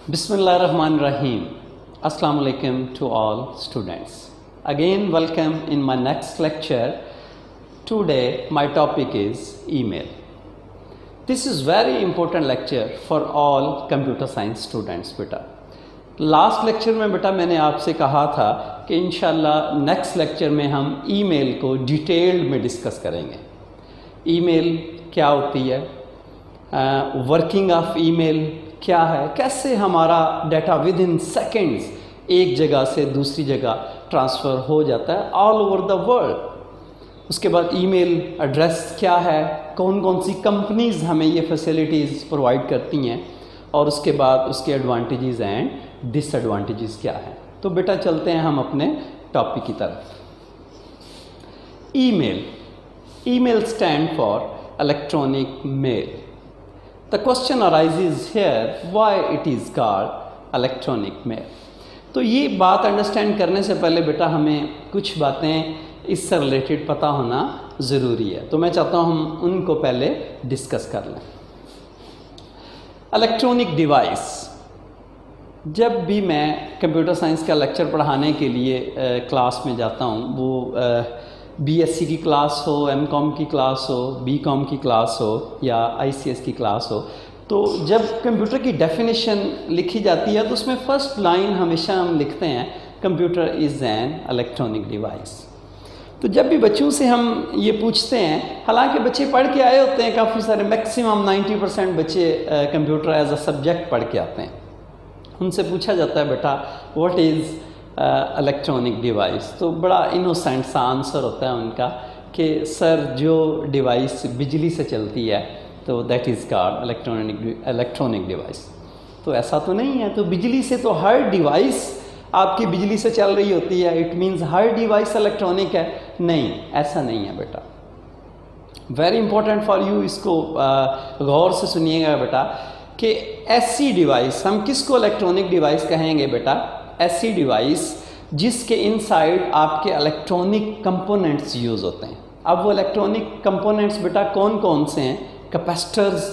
Bismillahirrahmanirrahim. Assalamu alaikum to all students. Again, welcome in my next lecture. Today, my topic is email. This is very important lecture for all computer science students, बेटा. Last lecture में बेटा मैंने आपसे कहा था कि इंशाल्लाह next lecture में हम ईमेल को डिटेल्ड में डिस्कस करेंगे. ईमेल क्या होती है, वर्किंग ऑफ ईमेल क्या है, कैसे हमारा डाटा विद इन सेकेंड्स एक जगह से दूसरी जगह ट्रांसफ़र हो जाता है ऑल ओवर द वर्ल्ड. उसके बाद ईमेल एड्रेस क्या है, कौन कौन सी कंपनीज़ हमें ये फैसिलिटीज़ प्रोवाइड करती हैं, और उसके बाद उसके एडवांटेजेस एंड डिसएडवांटेजेस क्या हैं. तो बेटा चलते हैं हम अपने टॉपिक की तरफ. Email stand for electronic mail. The question arises here, why it is called electronic mail. तो ये बात अंडरस्टैंड करने से पहले बेटा हमें कुछ बातें इससे रिलेटेड पता होना ज़रूरी है. तो मैं चाहता हूँ हम उनको पहले डिस्कस कर लें. Electronic device. जब भी मैं कंप्यूटर साइंस का लेक्चर पढ़ाने के लिए क्लास में जाता हूँ, वो बीएससी की क्लास हो, एमकॉम की क्लास हो, बीकॉम की क्लास हो या आईसीएस की क्लास हो, तो जब कंप्यूटर की डेफिनेशन लिखी जाती है तो उसमें फ़र्स्ट लाइन हमेशा हम लिखते हैं computer is an electronic device. तो जब भी बच्चों से हम ये पूछते हैं, हालांकि बच्चे पढ़ के आए होते हैं काफ़ी सारे, मैक्सिमम 90% बच्चे कंप्यूटर एज अ सब्जेक्ट पढ़ के आते हैं. उनसे पूछा जाता है बेटा व्हाट इज़ इलेक्ट्रॉनिक डिवाइस, तो बड़ा इनोसेंट सा आंसर होता है उनका कि सर जो डिवाइस बिजली से चलती है तो that is called electronic device. तो ऐसा तो नहीं है. तो बिजली से तो हर डिवाइस आपकी बिजली से चल रही होती है, it means her device electronic है? नहीं, ऐसा नहीं है बेटा. वेरी इंपॉर्टेंट फॉर यू, इसको गौर से सुनिएगा बेटा कि ऐसी डिवाइस, हम किसको इलेक्ट्रॉनिक डिवाइस कहेंगे बेटा? ऐसी डिवाइस जिसके इनसाइड आपके इलेक्ट्रॉनिक कंपोनेंट्स यूज़ होते हैं. अब वो इलेक्ट्रॉनिक कंपोनेंट्स बेटा कौन कौन से हैं? Capacitors,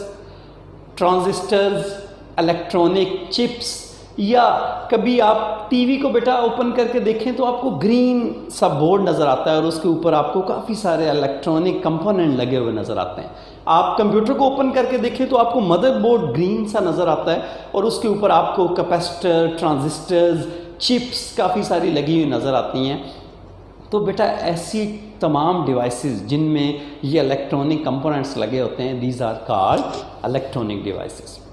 transistors, electronic chips. या कभी आप टीवी को बेटा ओपन करके देखें तो आपको ग्रीन सा बोर्ड नज़र आता है और उसके ऊपर आपको काफ़ी सारे इलेक्ट्रॉनिक कंपोनेंट लगे हुए नज़र आते हैं. आप कंप्यूटर को ओपन करके देखें तो आपको मदरबोर्ड ग्रीन सा नज़र आता है और उसके ऊपर आपको कैपेसिटर, ट्रांजिस्टर्स, चिप्स काफ़ी सारी लगी हुई नज़र आती हैं. तो बेटा ऐसी तमाम डिवाइसेस जिनमें ये इलेक्ट्रॉनिक कंपोनेंट्स लगे होते हैं, these are called electronic devices.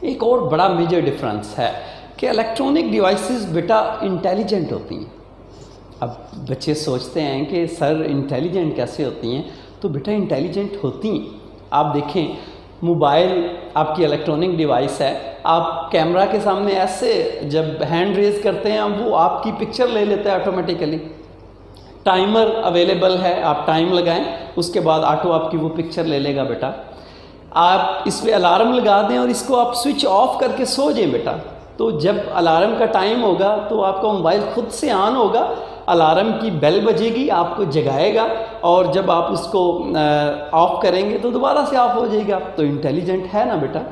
एक और बड़ा मेजर डिफरेंस है कि इलेक्ट्रॉनिक डिवाइसेस बेटा इंटेलिजेंट होती हैं. अब बच्चे सोचते हैं कि सर इंटेलिजेंट कैसे होती हैं? तो बेटा इंटेलिजेंट होती हैं. आप देखें, मोबाइल आपकी इलेक्ट्रॉनिक डिवाइस है. आप कैमरा के सामने ऐसे जब हैंड रेज करते हैं वो आपकी पिक्चर ले लेता है ऑटोमेटिकली. टाइमर अवेलेबल है, आप टाइम लगाएं, उसके बाद ऑटो आपकी वो पिक्चर ले लेगा बेटा. आप इस पर अलार्म लगा दें और इसको आप स्विच ऑफ करके सो जाएं बेटा, तो जब अलार्म का टाइम होगा तो आपका मोबाइल खुद से ऑन होगा, अलार्म की बेल बजेगी, आपको जगाएगा, और जब आप उसको ऑफ़ करेंगे तो दोबारा से ऑफ हो जाएगा. तो इंटेलिजेंट है ना बेटा.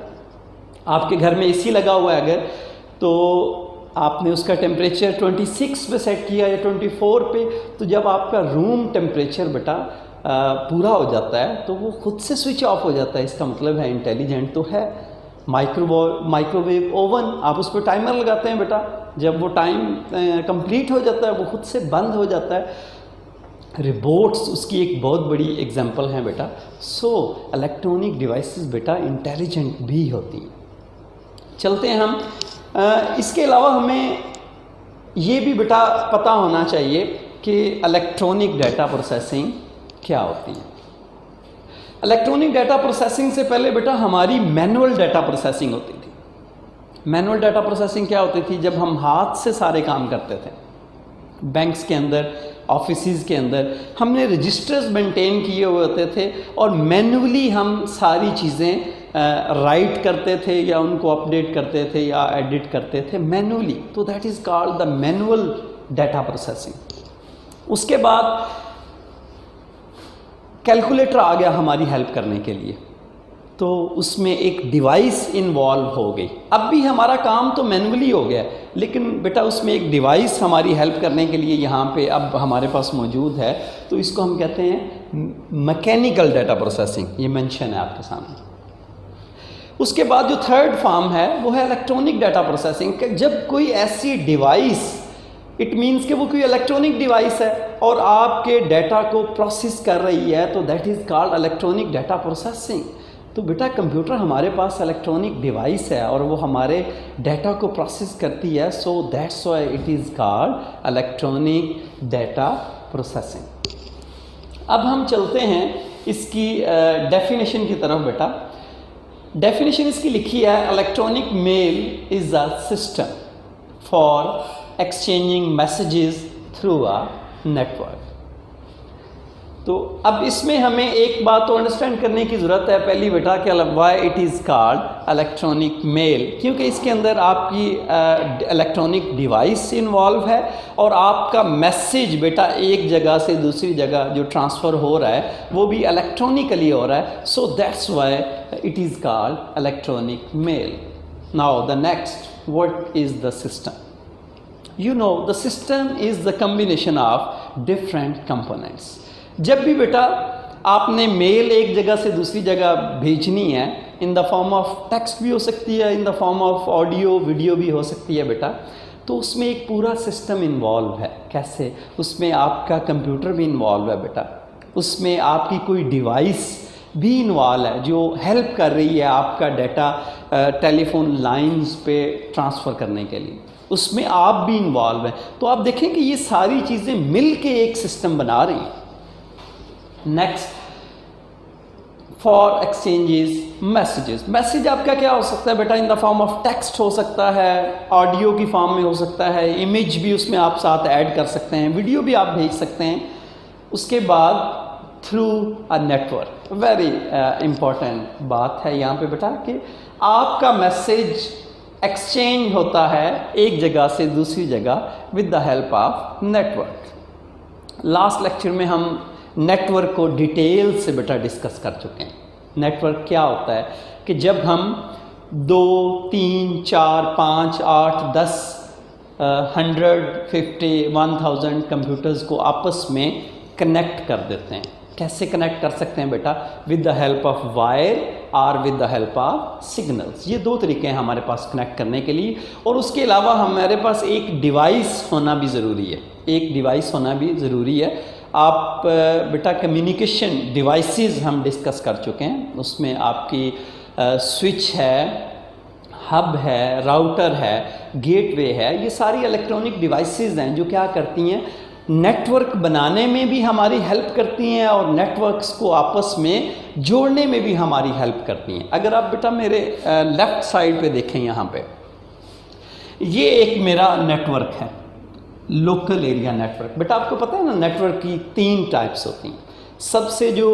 आपके घर में एसी लगा हुआ है अगर, तो आपने उसका टेम्परेचर 26 पे सेट किया या 24 पे, तो जब आपका रूम टेम्परेचर बेटा पूरा हो जाता है तो वो खुद से स्विच ऑफ हो जाता है. इसका मतलब है इंटेलिजेंट तो है. माइक्रोवेव ओवन, आप उस पर टाइमर लगाते हैं बेटा, जब वो टाइम कंप्लीट हो जाता है वो खुद से बंद हो जाता है. रोबोट्स उसकी एक बहुत बड़ी एग्जांपल है बेटा. सो इलेक्ट्रॉनिक डिवाइसेस बेटा इंटेलिजेंट भी होती हैं. चलते हैं हम. इसके अलावा हमें ये भी बेटा पता होना चाहिए कि इलेक्ट्रॉनिक डाटा प्रोसेसिंग क्या होती है. इलेक्ट्रॉनिक डाटा प्रोसेसिंग से पहले बेटा हमारी मैनुअल डाटा प्रोसेसिंग होती थी. मैनुअल डाटा प्रोसेसिंग क्या होती थी? जब हम हाथ से सारे काम करते थे, बैंक्स के अंदर, ऑफिसेज के अंदर हमने रजिस्टर्स मेंटेन किए हुए होते थे और मैनुअली हम सारी चीज़ें राइट करते थे या उनको अपडेट करते थे या एडिट करते थे मैनुअली. तो that is called the manual data processing. उसके बाद कैलकुलेटर आ गया हमारी हेल्प करने के लिए. तो उसमें एक डिवाइस इन्वॉल्व हो गई। अब भी हमारा काम तो मैनुअली हो गया, लेकिन बेटा उसमें एक डिवाइस हमारी हेल्प करने के लिए यहाँ पे अब हमारे पास मौजूद है, तो इसको हम कहते हैं मैकेनिकल डाटा प्रोसेसिंग। ये मेंशन है आपके सामने। उसके बाद जो थर्ड फॉर्म है वो है इलेक्ट्रॉनिक डाटा प्रोसेसिंग। जब कोई ऐसी डिवाइस, इट मीन्स कि वो कोई इलेक्ट्रॉनिक डिवाइस है और आपके डाटा को प्रोसेस कर रही है, तो that is called electronic data processing. तो बेटा कंप्यूटर हमारे पास इलेक्ट्रॉनिक डिवाइस है और वो हमारे डाटा को प्रोसेस करती है, so that's why it is called electronic data processing. अब हम चलते हैं इसकी डेफिनेशन की तरफ। बेटा डेफिनेशन इसकी लिखी है, electronic mail is a system for exchanging messages through a network. तो अब इसमें हमें एक बात तो अंडरस्टैंड करने की ज़रूरत है पहली बेटा कि why it is called electronic mail, क्योंकि इसके अंदर आपकी इलेक्ट्रॉनिक डिवाइस इन्वॉल्व है और आपका मैसेज बेटा एक जगह से दूसरी जगह जो ट्रांसफ़र हो रहा है वो भी इलेक्ट्रॉनिकली हो रहा है, so that's why it is called electronic mail. Now the next, what is the system? You know, the system is the combination of different components. जब भी बेटा आपने मेल एक जगह से दूसरी जगह भेजनी है, in the form of text भी हो सकती है, in the form of audio video भी हो सकती है बेटा, तो उसमें एक पूरा सिस्टम इन्वॉल्व है। कैसे? उसमें आपका कंप्यूटर भी इन्वॉल्व है बेटा, उसमें आपकी कोई डिवाइस भी इन्वॉल्व है जो हेल्प कर रही है आपका डाटा टेलीफोन लाइंस पे ट्रांसफ़र करने के लिए, उसमें आप भी इन्वॉल्व हैं। तो आप देखें कि ये सारी चीज़ें मिल के एक सिस्टम बना रही हैं। Next, for exchanges messages. Message आपका क्या हो सकता है बेटा? In the form of text हो सकता है, ऑडियो की फॉर्म में हो सकता है, इमेज भी उसमें आप साथ ऐड कर सकते हैं, वीडियो भी आप भेज सकते हैं। उसके बाद through a network. Very important बात है यहाँ पे बेटा कि आपका मैसेज एक्सचेंज होता है एक जगह से दूसरी जगह with the help of network. Last lecture में हम नेटवर्क को डिटेल से बेटा डिस्कस कर चुके हैं। नेटवर्क क्या होता है कि जब हम 2, 3, 4, 5, 8, 10, 100, 50, 1000 कंप्यूटर्स को आपस में कनेक्ट कर देते हैं। कैसे कनेक्ट कर सकते हैं बेटा? With the help of wire और with the help of signals. ये दो तरीके हैं हमारे पास कनेक्ट करने के लिए, और उसके अलावा हमारे पास एक डिवाइस होना भी ज़रूरी है। एक डिवाइस होना भी ज़रूरी है। आप बेटा कम्युनिकेशन डिवाइसेस हम डिस्कस कर चुके हैं, उसमें आपकी स्विच है, हब है, राउटर है, गेटवे है, ये सारी इलेक्ट्रॉनिक डिवाइसेस हैं जो क्या करती हैं, नेटवर्क बनाने में भी हमारी हेल्प करती हैं और नेटवर्क्स को आपस में जोड़ने में भी हमारी हेल्प करती हैं। अगर आप बेटा मेरे लेफ़्ट साइड पे देखें, यहाँ पे ये एक मेरा नेटवर्क है, लोकल एरिया नेटवर्क। बेटा आपको पता है ना, नेटवर्क की 3 टाइप्स होती हैं। सबसे जो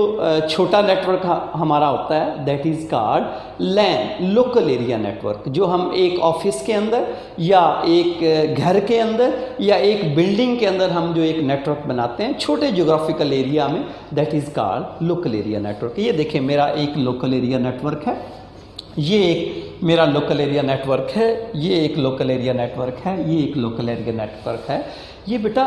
छोटा नेटवर्क हमारा होता है that is called LAN, local area network, जो हम एक ऑफिस के अंदर या एक घर के अंदर या एक बिल्डिंग के अंदर हम जो एक नेटवर्क बनाते हैं छोटे ज्योग्राफिकल एरिया में, that is called local area network. ये देखिए मेरा एक लोकल एरिया नेटवर्क है, ये एक मेरा लोकल एरिया नेटवर्क है, ये एक लोकल एरिया नेटवर्क है, ये एक लोकल एरिया नेटवर्क है। ये बेटा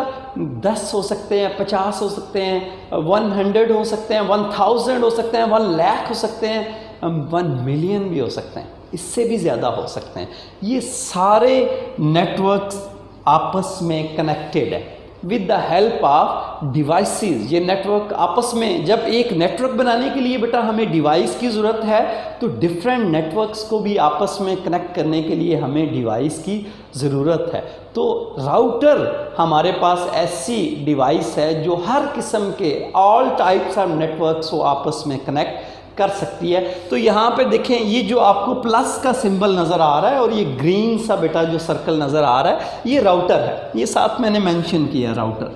10 हो सकते हैं, 50 हो सकते हैं, 100 हो सकते हैं, 1000 हो सकते हैं, 1 लाख हो सकते हैं, 1 मिलियन भी हो सकते हैं, इससे भी ज़्यादा हो सकते हैं। ये सारे नेटवर्क्स आपस में कनेक्टेड है with the help of devices. ये नेटवर्क आपस में, जब एक नेटवर्क बनाने के लिए बेटा हमें डिवाइस की ज़रूरत है, तो डिफरेंट नेटवर्क्स को भी आपस में कनेक्ट करने के लिए हमें डिवाइस की ज़रूरत है। तो राउटर हमारे पास ऐसी डिवाइस है जो हर किस्म के ऑल टाइप्स ऑफ नेटवर्क्स को आपस में कनेक्ट कर सकती है। तो यहाँ पे देखें, ये जो आपको प्लस का सिंबल नज़र आ रहा है और ये ग्रीन सा बेटा जो सर्कल नज़र आ रहा है, ये राउटर है, ये साथ मैंने मेंशन किया राउटर।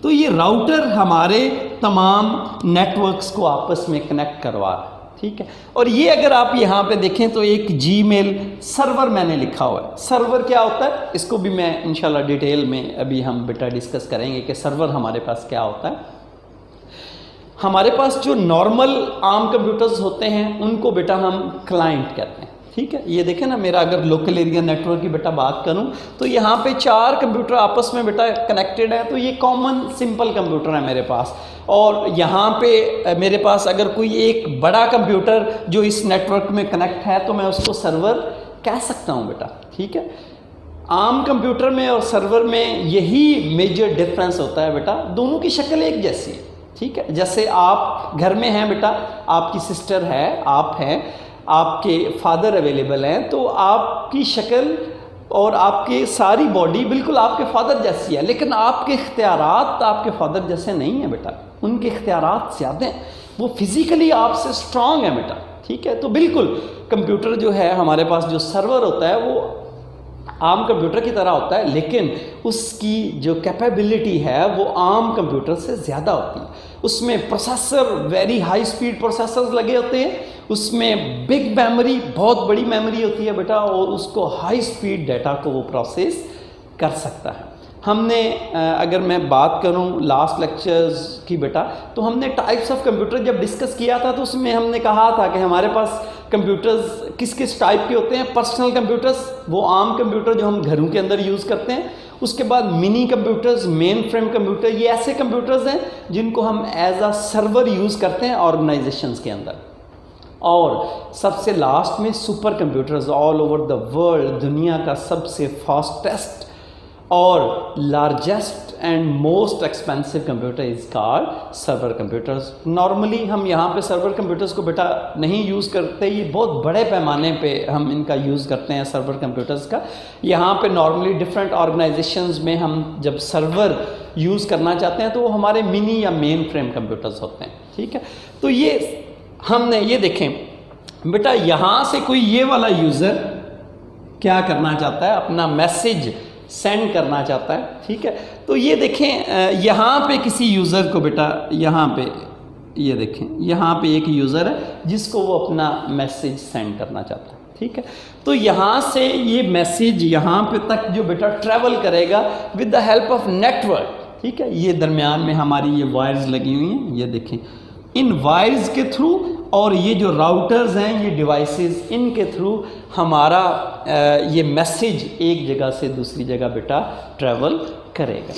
तो ये राउटर हमारे तमाम नेटवर्क्स को आपस में कनेक्ट करवा रहा है, ठीक है। और ये अगर आप यहाँ पे देखें तो एक जीमेल सर्वर मैंने लिखा हुआ है। सर्वर क्या होता है, इसको भी मैं इंशाल्लाह डिटेल में अभी हम बेटा डिस्कस करेंगे कि सर्वर हमारे पास क्या होता है। हमारे पास जो नॉर्मल आम कंप्यूटर्स होते हैं उनको बेटा हम क्लाइंट कहते हैं, ठीक है। ये देखें ना, मेरा अगर लोकल एरिया नेटवर्क की बेटा बात करूं तो यहाँ पे 4 कंप्यूटर आपस में बेटा कनेक्टेड है, तो ये कॉमन सिंपल कंप्यूटर है मेरे पास। और यहाँ पे मेरे पास अगर कोई एक बड़ा कंप्यूटर जो इस नेटवर्क में कनेक्ट है तो मैं उसको सर्वर कह सकता हूँ बेटा, ठीक है। आम कंप्यूटर में और सर्वर में यही मेजर डिफरेंस होता है बेटा, दोनों की शक्ल एक जैसी है, ठीक है। जैसे आप घर में हैं बेटा, आपकी सिस्टर है, आप हैं, आपके फादर अवेलेबल हैं, तो आपकी शक्ल और आपकी सारी बॉडी बिल्कुल आपके फादर जैसी है, लेकिन आपके इख्तियारात आपके फादर जैसे नहीं है बेटा, उनके इख्तियारात ज़्यादा हैं, वो फिज़िकली आपसे स्ट्रांग है बेटा, ठीक है। तो बिल्कुल कंप्यूटर जो है हमारे पास, जो सर्वर होता है वो आम कंप्यूटर की तरह होता है, लेकिन उसकी जो कैपेबिलिटी है वो आम कंप्यूटर से ज़्यादा होती है। उसमें processor, very high speed processors लगे होते हैं, उसमें बिग मेमोरी, बहुत बड़ी मेमोरी होती है बेटा, और उसको हाई स्पीड डाटा को वो प्रोसेस कर सकता है। हमने अगर मैं बात करूं लास्ट लेक्चर्स की बेटा, तो हमने टाइप्स ऑफ कंप्यूटर जब डिस्कस किया था तो उसमें हमने कहा था कि हमारे पास कंप्यूटर्स किस किस टाइप के होते हैं। पर्सनल कंप्यूटर्स, वो आम कंप्यूटर जो हम घरों के अंदर यूज़ करते हैं। उसके बाद mini computers, main frame computer, ये ऐसे कंप्यूटर्स हैं जिनको हम एज अ सर्वर यूज़ करते हैं ऑर्गेनाइजेशंस के अंदर। और सबसे लास्ट में super computers, all over the world दुनिया का सबसे फास्टेस्ट और largest and most expensive computer is called server computers. Normally हम यहाँ पे सर्वर कंप्यूटर्स को बेटा नहीं यूज़ करते, ये बहुत बड़े पैमाने पे हम इनका यूज़ करते हैं सर्वर कंप्यूटर्स का। यहाँ पे नॉर्मली डिफरेंट ऑर्गेनाइजेशंस में हम जब सर्वर यूज़ करना चाहते हैं तो वो हमारे मिनी या मेन फ्रेम कंप्यूटर्स होते हैं, ठीक है। तो ये हमने ये देखें बेटा, यहाँ से कोई ये वाला यूज़र क्या करना चाहता है, अपना मैसेज सेंड करना चाहता है, ठीक है। तो ये देखें यहाँ पे किसी यूज़र को बेटा, यहाँ पे ये देखें, यहाँ पे एक यूज़र है जिसको वो अपना मैसेज सेंड करना चाहता है, ठीक है। तो यहाँ से ये मैसेज यहाँ पे तक जो बेटा ट्रैवल करेगा with the help of network, ठीक है। ये दरमियान में हमारी ये वायर्स लगी हुई हैं, ये देखें, इन वायर्स के थ्रू और ये जो राउटर्स हैं, ये डिवाइसेस, इनके थ्रू हमारा ये मैसेज एक जगह से दूसरी जगह बेटा ट्रैवल करेगा।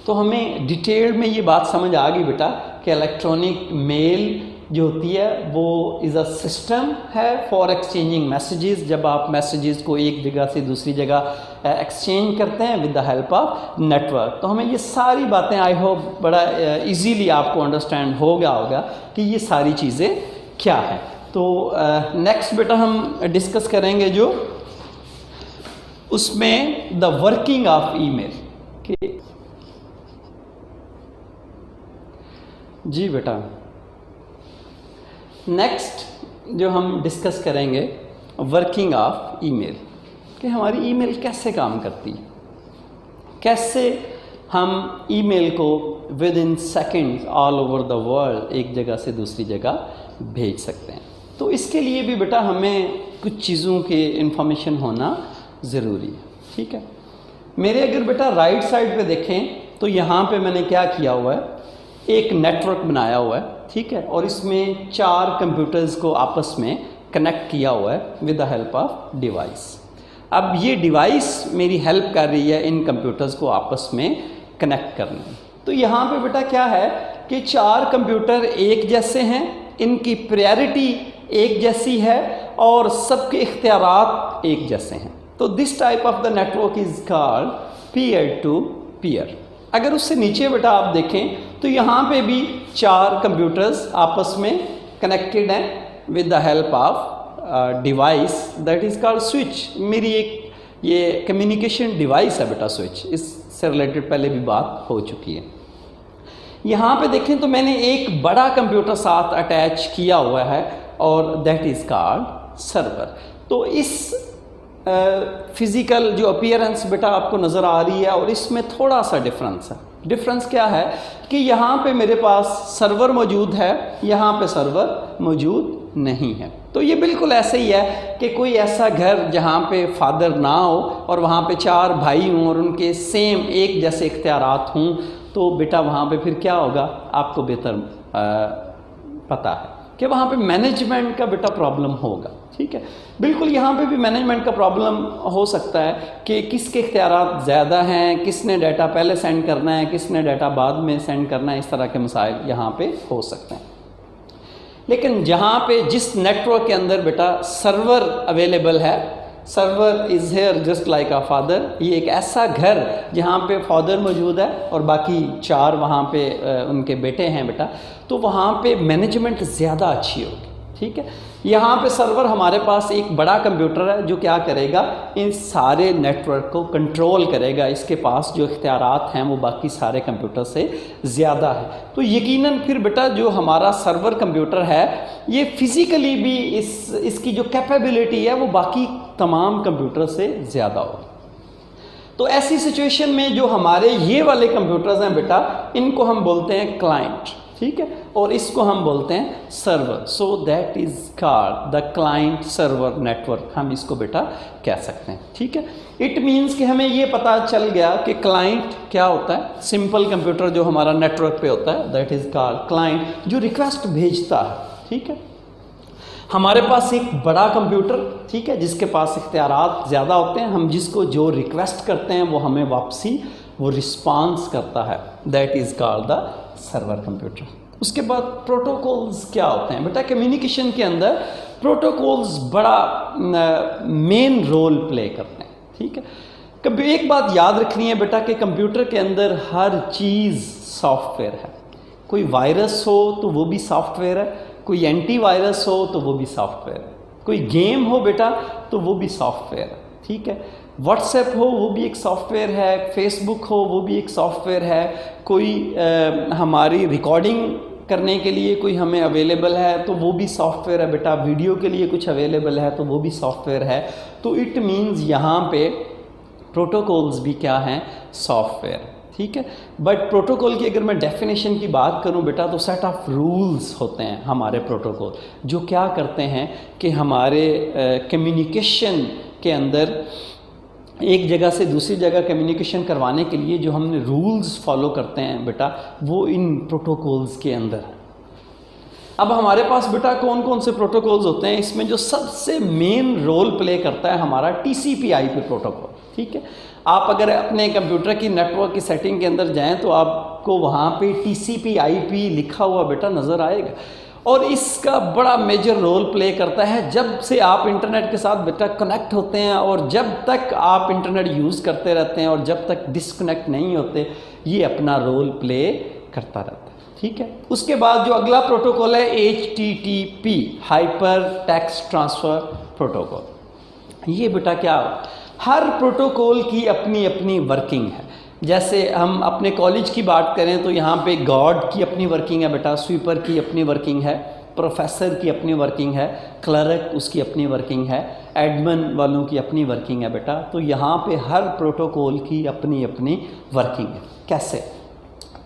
तो हमें डिटेल में ये बात समझ आ गई बेटा कि इलेक्ट्रॉनिक मेल जो होती है वो इज़ अ सिस्टम है फॉर एक्सचेंजिंग मैसेजेस। जब आप मैसेजेस को एक जगह से दूसरी जगह एक्सचेंज करते हैं with the help of network. तो हमें ये सारी बातें आई होप बड़ा इजीली आपको अंडरस्टैंड हो गया होगा कि ये सारी चीज़ें क्या हैं। तो नेक्स्ट बेटा हम डिस्कस करेंगे जो उसमें द वर्किंग ऑफ ईमेल के। जी बेटा, नेक्स्ट जो हम डिस्कस करेंगे वर्किंग ऑफ ईमेल, कि हमारी ईमेल कैसे काम करती है, कैसे हम ईमेल को with in seconds all over the world एक जगह से दूसरी जगह भेज सकते हैं। तो इसके लिए भी बेटा हमें कुछ चीज़ों के इंफॉर्मेशन होना ज़रूरी है, ठीक है। मेरे अगर बेटा राइट साइड पे देखें तो यहाँ पे मैंने क्या किया हुआ है, एक नेटवर्क बनाया हुआ है, ठीक है, और इसमें 4 कंप्यूटर्स को आपस में कनेक्ट किया हुआ है with the help of device. अब ये डिवाइस मेरी हेल्प कर रही है इन कंप्यूटर्स को आपस में कनेक्ट करने में। तो यहाँ पे बेटा क्या है कि 4 कंप्यूटर एक जैसे हैं, इनकी प्रायोरिटी एक जैसी है और सबके इख्तियारात एक जैसे हैं। तो this type of the network is called peer to peer. अगर उससे नीचे बेटा आप देखें तो यहाँ पे भी 4 कंप्यूटर्स आपस में कनेक्टेड हैं with the help of device that is called switch. मेरी एक ये कम्युनिकेशन डिवाइस है बेटा स्विच, इससे रिलेटेड पहले भी बात हो चुकी है। यहाँ पे देखें तो मैंने एक बड़ा कंप्यूटर साथ अटैच किया हुआ है और दैट इज़ कॉल्ड सर्वर। तो इस फिज़िकल जो अपीयरेंस बेटा आपको नज़र आ रही है और इसमें थोड़ा सा डिफरेंस है। डिफरेंस क्या है कि यहाँ पे मेरे पास सर्वर मौजूद है, यहाँ पे सर्वर मौजूद नहीं है। तो ये बिल्कुल ऐसे ही है कि कोई ऐसा घर जहाँ पे फादर ना हो और वहाँ पे 4 भाई हों और उनके सेम एक जैसे इख्तियारात हों, तो बेटा वहाँ पे फिर क्या होगा, आपको बेहतर पता है कि वहाँ पे मैनेजमेंट का बेटा प्रॉब्लम होगा। ठीक है, बिल्कुल यहाँ पे भी मैनेजमेंट का प्रॉब्लम हो सकता है कि किसके इख्तियारात ज़्यादा हैं, किसने डाटा पहले सेंड करना है, किसने डाटा बाद में सेंड करना है, इस तरह के मसाइल यहाँ पे हो सकते हैं। लेकिन जहाँ पे जिस नेटवर्क के अंदर बेटा सर्वर अवेलेबल है, server is here just like a father, ये एक ऐसा घर जहाँ पे फादर मौजूद है और बाकी 4 वहाँ पे उनके बेटे हैं बेटा, तो वहाँ पे मैनेजमेंट ज़्यादा अच्छी होगी। ठीक है, यहाँ पे सर्वर हमारे पास एक बड़ा कंप्यूटर है जो क्या करेगा, इन सारे नेटवर्क को कंट्रोल करेगा, इसके पास जो इख्तियारात हैं वो बाकी सारे कंप्यूटर से ज़्यादा है। तो यकीनन फिर बेटा जो हमारा सर्वर कंप्यूटर है ये फिज़िकली भी इसकी जो कैपेबिलिटी है वो बाकी तमाम कंप्यूटर से ज़्यादा हो। तो ऐसी सिचुएशन में जो हमारे ये वाले कंप्यूटर्स हैं बेटा, इनको हम बोलते हैं क्लाइंट। ठीक है, और इसको हम बोलते हैं server. So that is called the client server network, हम इसको बेटा कह सकते हैं। ठीक है, इट मीन्स कि हमें ये पता चल गया कि क्लाइंट क्या होता है। सिंपल कंप्यूटर जो हमारा नेटवर्क पे होता है दैट इज़ कॉल्ड क्लाइंट, जो रिक्वेस्ट भेजता है। ठीक है, हमारे पास एक बड़ा कंप्यूटर, ठीक है, जिसके पास इख्तियारात ज़्यादा होते हैं, हम जिसको जो रिक्वेस्ट करते हैं वो हमें वापसी वो रिस्पांस करता है, that is called the server computer. उसके बाद प्रोटोकॉल्स क्या होते हैं बेटा, कम्युनिकेशन के अंदर प्रोटोकॉल्स बड़ा मेन रोल प्ले करते हैं। ठीक है, कभी एक बात याद रखनी है बेटा कि कंप्यूटर के अंदर हर चीज़ सॉफ्टवेयर है। कोई वायरस हो तो वो भी सॉफ्टवेयर है, कोई एंटीवायरस हो तो वो भी सॉफ्टवेयर है, कोई गेम हो बेटा तो वो भी सॉफ्टवेयर है। ठीक है, व्हाट्सएप हो वो भी एक सॉफ्टवेयर है, फेसबुक हो वो भी एक सॉफ्टवेयर है, कोई हमारी रिकॉर्डिंग करने के लिए कोई हमें अवेलेबल है तो वो भी सॉफ्टवेयर है बेटा, वीडियो के लिए कुछ अवेलेबल है तो वो भी सॉफ्टवेयर है। तो इट मीन्स यहाँ पे प्रोटोकॉल्स भी क्या हैं, सॉफ्टवेयर। ठीक है, बट प्रोटोकॉल की अगर मैं डेफिनेशन की बात करूं बेटा तो सेट ऑफ रूल्स होते हैं हमारे प्रोटोकॉल, जो क्या करते हैं कि हमारे कम्युनिकेशन के अंदर एक जगह से दूसरी जगह कम्युनिकेशन करवाने के लिए जो हमने रूल्स फॉलो करते हैं बेटा, वो इन प्रोटोकॉल्स के अंदर है। अब हमारे पास बेटा कौन कौन से प्रोटोकॉल्स होते हैं, इसमें जो सबसे मेन रोल प्ले करता है हमारा TCP/IP प्रोटोकॉल। ठीक है, आप अगर अपने कंप्यूटर की नेटवर्क की सेटिंग के अंदर जाएं तो आपको वहाँ पे TCP/IP लिखा हुआ बेटा नज़र आएगा, और इसका बड़ा मेजर रोल प्ले करता है जब से आप इंटरनेट के साथ बेटा कनेक्ट होते हैं और जब तक आप इंटरनेट यूज़ करते रहते हैं और जब तक डिस्कनेक्ट नहीं होते, ये अपना रोल प्ले करता रहता है। ठीक है, उसके बाद जो अगला प्रोटोकॉल है HTTP, hyper text transfer protocol. ये बेटा क्या, हर प्रोटोकॉल की अपनी अपनी वर्किंग है। जैसे हम अपने कॉलेज की बात करें तो यहाँ पे गॉड की अपनी वर्किंग है बेटा, स्वीपर की अपनी वर्किंग है, प्रोफेसर की अपनी वर्किंग है, क्लर्क उसकी अपनी वर्किंग है, एडमिन वालों की अपनी वर्किंग है बेटा। तो यहाँ पे हर प्रोटोकॉल की अपनी अपनी वर्किंग है। कैसे,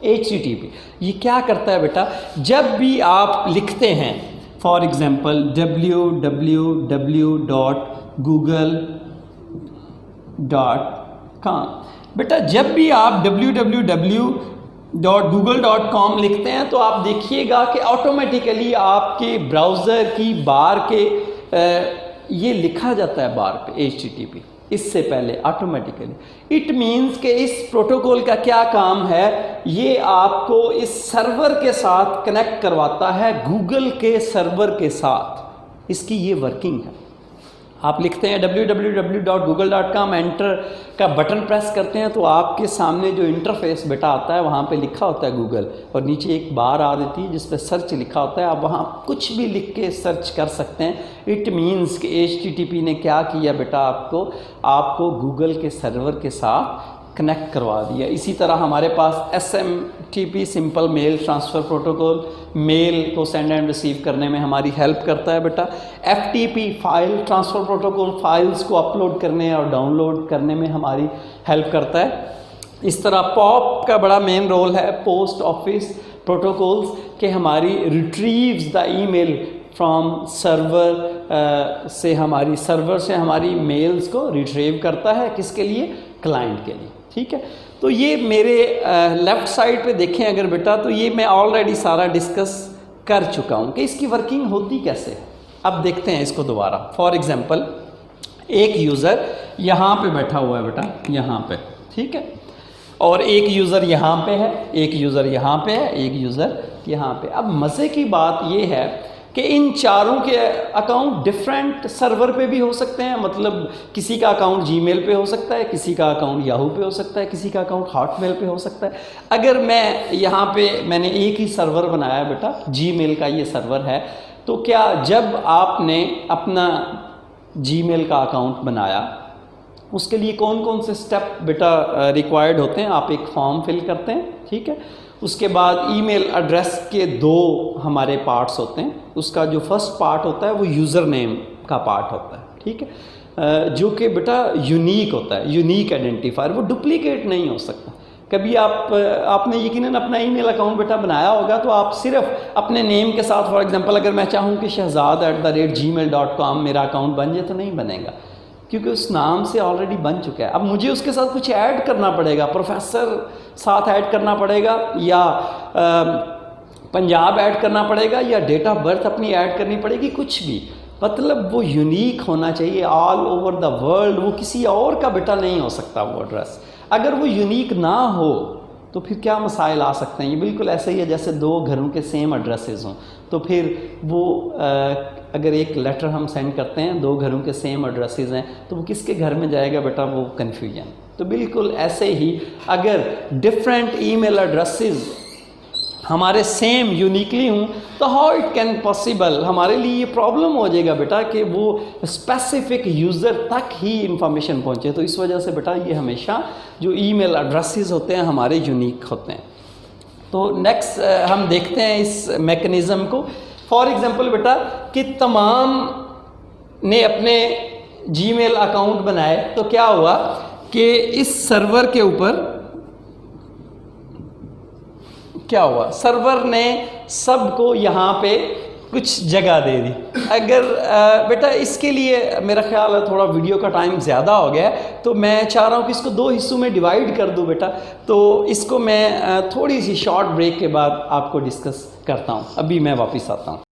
HTTP ये क्या करता है बेटा, जब भी आप लिखते हैं फॉर एग्जांपल www.google.com, बेटा जब भी आप www.google.com लिखते हैं तो आप देखिएगा कि ऑटोमेटिकली आपके ब्राउज़र की बार के ये लिखा जाता है बार पे HTTP इससे पहले ऑटोमेटिकली। इट मीन्स कि इस प्रोटोकॉल का क्या काम है, ये आपको इस सर्वर के साथ कनेक्ट करवाता है, गूगल के सर्वर के साथ, इसकी ये वर्किंग है। आप लिखते हैं www.google.com, एंटर का बटन प्रेस करते हैं तो आपके सामने जो इंटरफेस बेटा आता है वहाँ पे लिखा होता है गूगल, और नीचे एक बार आ देती है जिस पे सर्च लिखा होता है, आप वहाँ कुछ भी लिख के सर्च कर सकते हैं। इट मीन्स कि HTTP ने क्या किया बेटा, आपको गूगल के सर्वर के साथ कनेक्ट करवा दिया। इसी तरह हमारे पास SMTP, simple mail transfer protocol, mail को सेंड एंड रिसीव करने में हमारी हेल्प करता है बेटा। FTP, file transfer protocol, files को अपलोड करने और डाउनलोड करने में हमारी हेल्प करता है। इस तरह POP का बड़ा मेन रोल है, पोस्ट ऑफिस प्रोटोकॉल्स, के हमारी retrieves the email from server से हमारी मेल्स को रिट्रीव करता है, किसके लिए? क्लाइंट के लिए। ठीक है, तो ये मेरे लेफ़्ट साइड पे देखें अगर बेटा, तो ये मैं ऑलरेडी सारा डिस्कस कर चुका हूँ कि इसकी वर्किंग होती कैसे। अब देखते हैं इसको दोबारा। फॉर एग्जांपल एक यूज़र यहाँ पे बैठा हुआ है बेटा, यहाँ पे, ठीक है, और एक यूज़र यहाँ पे है, एक यूज़र यहाँ पे है, एक यूज़र यहाँ पे। अब मज़े की बात ये है कि इन चारों के अकाउंट डिफरेंट सर्वर पे भी हो सकते हैं। मतलब किसी का अकाउंट जीमेल पे हो सकता है, किसी का अकाउंट याहू पे हो सकता है, किसी का अकाउंट हॉटमेल पे हो सकता है। अगर मैं यहाँ पे मैंने एक ही सर्वर बनाया बेटा, जीमेल का ये सर्वर है, तो क्या जब आपने अपना जीमेल का अकाउंट बनाया, उसके लिए कौन कौन से स्टेप बेटा रिक्वायर्ड होते हैं? आप एक फॉर्म फिल करते हैं, ठीक है, उसके बाद ईमेल एड्रेस के 2 हमारे पार्ट्स होते हैं। उसका जो फर्स्ट पार्ट होता है वो यूज़र नेम का पार्ट होता है, ठीक है, जो कि बेटा यूनिक होता है, यूनिक आइडेंटिफायर, वो डुप्लीकेट नहीं हो सकता। कभी आपने यकीनन अपना ईमेल अकाउंट बेटा बनाया होगा, तो आप सिर्फ अपने नेम के साथ, फॉर एग्जांपल अगर मैं चाहूँ कि shahzad@gmail.com मेरा अकाउंट बन जाए, तो नहीं बनेगा, क्योंकि उस नाम से ऑलरेडी बन चुका है। अब मुझे उसके साथ कुछ ऐड करना पड़ेगा, प्रोफेसर साथ ऐड करना पड़ेगा, या पंजाब ऐड करना पड़ेगा, या डेट ऑफ बर्थ अपनी ऐड करनी पड़ेगी, कुछ भी, मतलब वो यूनिक होना चाहिए ऑल ओवर द वर्ल्ड। वो किसी और का बेटा नहीं हो सकता वो एड्रेस। अगर वो यूनिक ना हो तो फिर क्या मसाइल आ सकते हैं? ये बिल्कुल ऐसे ही है जैसे 2 घरों के सेम एड्रेसेस हों, तो फिर वो अगर एक लेटर हम सेंड करते हैं, 2 घरों के सेम एड्रेसेस हैं, तो वो किसके घर में जाएगा बेटा? वो कन्फ्यूजन। तो बिल्कुल ऐसे ही अगर डिफरेंट ईमेल एड्रेसेस हमारे सेम यूनिकली हूँ, तो हाउ इट कैन पॉसिबल, हमारे लिए ये प्रॉब्लम हो जाएगा बेटा कि वो स्पेसिफिक यूज़र तक ही इंफॉर्मेशन पहुँचे। तो इस वजह से बेटा ये हमेशा जो ईमेल एड्रेसेस होते हैं हमारे यूनिक होते हैं। तो नेक्स्ट हम देखते हैं इस मैकेनिज़्म को। फॉर एग्जांपल बेटा कि तमाम ने अपने जीमेल अकाउंट बनाए, तो क्या हुआ कि इस सर्वर के ऊपर क्या हुआ, सर्वर ने सबको यहाँ पे कुछ जगह दे दी। अगर बेटा इसके लिए मेरा ख्याल है थोड़ा वीडियो का टाइम ज़्यादा हो गया है, तो मैं चाह रहा हूँ कि इसको 2 हिस्सों में डिवाइड कर दूँ बेटा। तो इसको मैं थोड़ी सी शॉर्ट ब्रेक के बाद आपको डिस्कस करता हूँ। अभी मैं वापस आता हूँ।